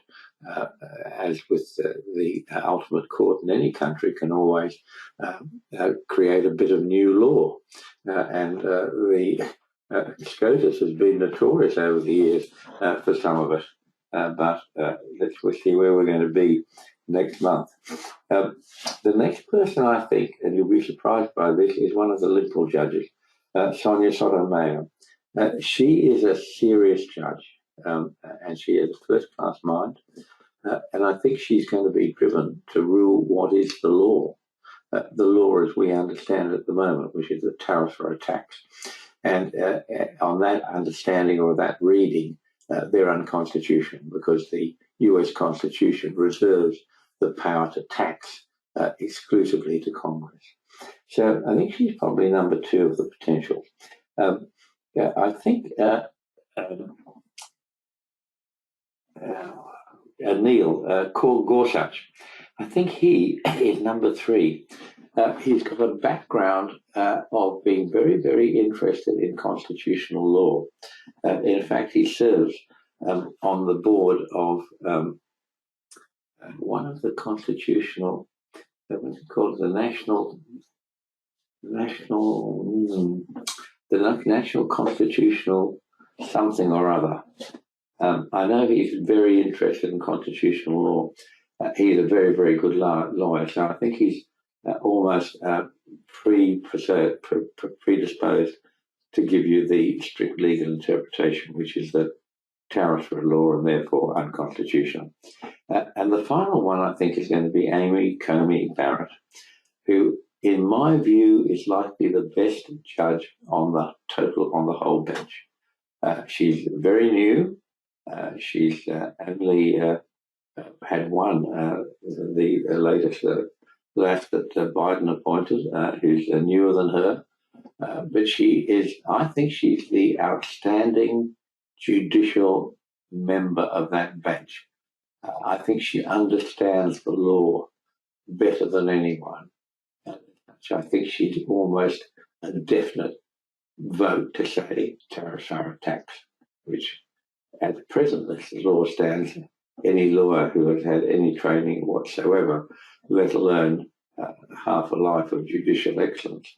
as with the ultimate court in any country, can always create a bit of new law. And the SCOTUS has been notorious over the years for some of it. But let's see where we're going to be next month. The next person, I think, and you'll be surprised by this, is one of the Liberal judges, Sonia Sotomayor. She is a serious judge, and she has a first-class mind, and I think she's going to be driven to rule what is the law as we understand it at the moment, which is that tariffs are a tax. And on that understanding or that reading, they're unconstitutional because the US Constitution reserves the power to tax exclusively to Congress. So I think she's probably number two of the potential. I think Neil Gorsuch, I think he is number three. He's got a background of being very, very interested in constitutional law. In fact, he serves on the board of one of the constitutional, what's it called, the National Constitutional something or other. I know he's very interested in constitutional law. He's a very, very good lawyer, so I think he's almost predisposed to give you the strict legal interpretation, which is that tariffs are a law and therefore unconstitutional. And the final one, I think, is going to be Amy Coney Barrett, who, in my view, is likely the best judge on the whole bench. She's very new. She's only had one, the latest last that Biden appointed, who's newer than her. But I think she's the outstanding judicial member of that bench. I think she understands the law better than anyone. So I think she's almost a definite vote to say tariffs are a tax, which at present, as the law stands, any lawyer who has had any training whatsoever, let alone half a life of judicial excellence,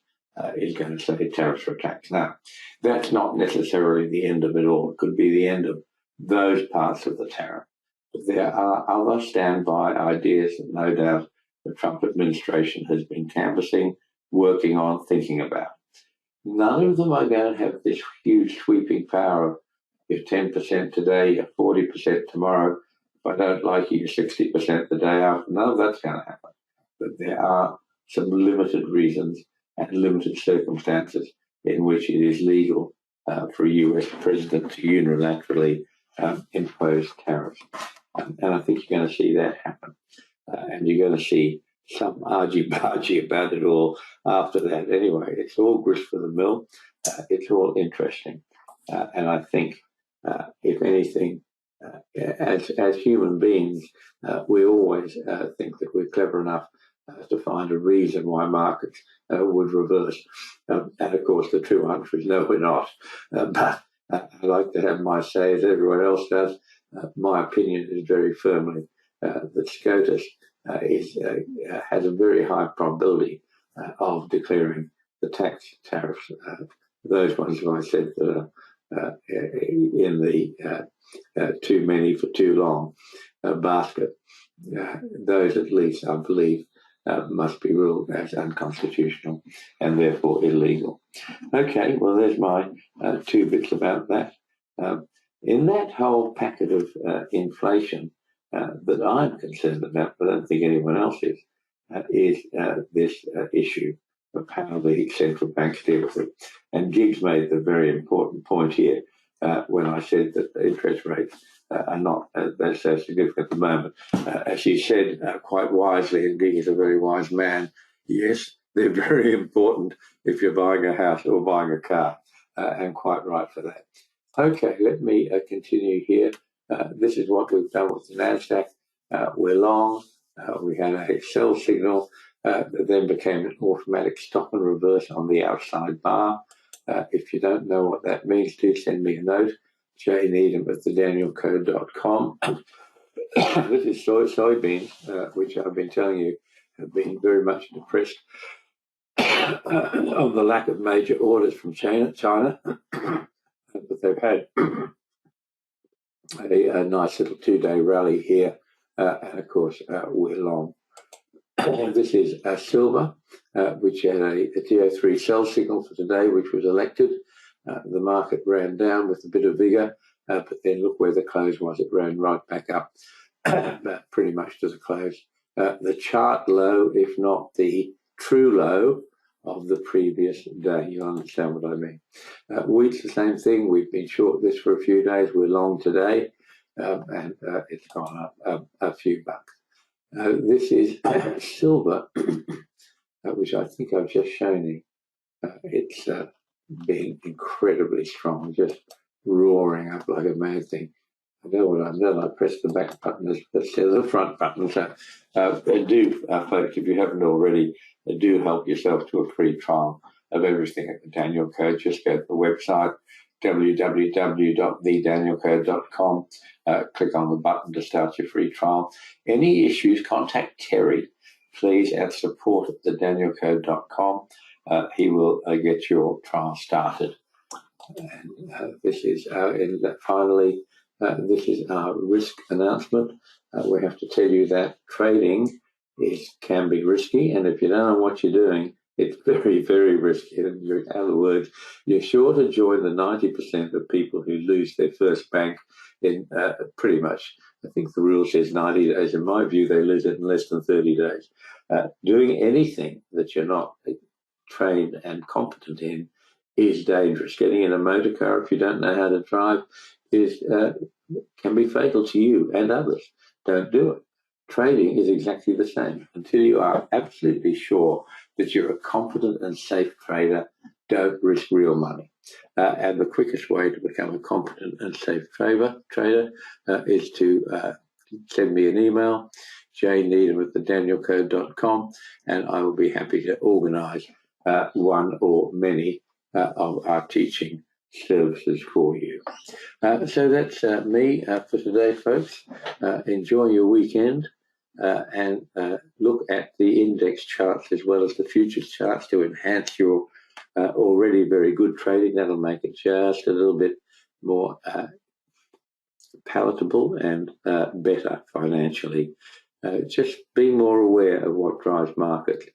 is going to say tariffs are a tax. Now, that's not necessarily the end of it all. It could be the end of those parts of the tariff. But there are other standby ideas that no doubt the Trump administration has been canvassing, working on, thinking about. None of them are going to have this huge sweeping power of you're 10% today, you're 40% tomorrow. If I don't like you, you're 60% the day after. None of that's going to happen. But there are some limited reasons and limited circumstances in which it is legal for a US president to unilaterally impose tariffs. And I think you're going to see that happen. And you're going to see some argy-bargy about it all after that. Anyway, it's all grist for the mill. It's all interesting. And I think, if anything, as human beings, we always think that we're clever enough to find a reason why markets would reverse. And of course, the true answer is no, we're not. But I like to have my say, as everyone else does. My opinion is very firmly that SCOTUS has a very high probability of declaring the tax tariffs, those ones, as I said, that are in the too many for too long basket. Those, at least, I believe, must be ruled as unconstitutional and therefore illegal. Okay, well, there's my 2 bits about that. In that whole packet of inflation, that I'm concerned about, but I don't think anyone else is this issue of how the central banks deal with it. And Giggs made the very important point here when I said that the interest rates are not so significant at the moment. As he said quite wisely, and Giggs is a very wise man, yes, they're very important if you're buying a house or buying a car, and quite right for that. Okay, let me continue here. This is what we've done with the NASDAQ. We're long. We had a sell signal that then became an automatic stop and reverse on the outside bar. If you don't know what that means, do send me a note. jneedham at Danielcode.com. This is soybeans, which I've been telling you have been very much depressed of the lack of major orders from China. But they've had a nice little 2-day rally here, and of course we're long. This is silver, which had a TO3 sell signal for today, which was elected. The market ran down with a bit of vigor, but then look where the close was. It ran right back up, pretty much to the close. The chart low, if not the true low of the previous day. You'll understand what I mean. Wheat's the same thing. We've been short this for a few days. We're long today, and it's gone up a few bucks. This is silver, which I think I've just shown you. It's been incredibly strong, just roaring up like a mad thing. I know what I've done. I pressed the back button instead of the front button. So do, folks, if you haven't already, do help yourself to a free trial of everything at the Danielcode. Just go to the website, www.thedanielcode.com. Click on the button to start your free trial. Any issues, contact Terry, please, at support@thedanielcode.com. He will get your trial started. And this is finally, this is our risk announcement. We have to tell you that trading can be risky, and if you don't know what you're doing, it's very, very risky. In other words, you're sure to join the 90% of people who lose their first bank in pretty much, I think the rule says 90 days. In my view, they lose it in less than 30 days. Doing anything that you're not trained and competent in is dangerous. Getting in a motor car, if you don't know how to drive, can be fatal to you and others. Don't do it. Trading is exactly the same. Until you are absolutely sure that you're a competent and safe trader, don't risk real money. And the quickest way to become a competent and safe trader is to send me an email, jneedham@thedanielcode.com, and I will be happy to organise one or many of our teaching services for you. So that's me for today, folks. Enjoy your weekend and look at the index charts as well as the futures charts to enhance your already very good trading. That'll make it just a little bit more palatable and better financially. Just being more aware of what drives markets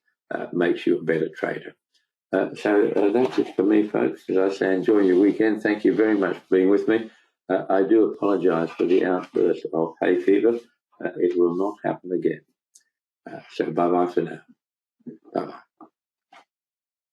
makes you a better trader. So that's it for me, folks. As I say, enjoy your weekend. Thank you very much for being with me. I do apologise for the outburst of hay fever. It will not happen again. So bye-bye for now. Bye-bye.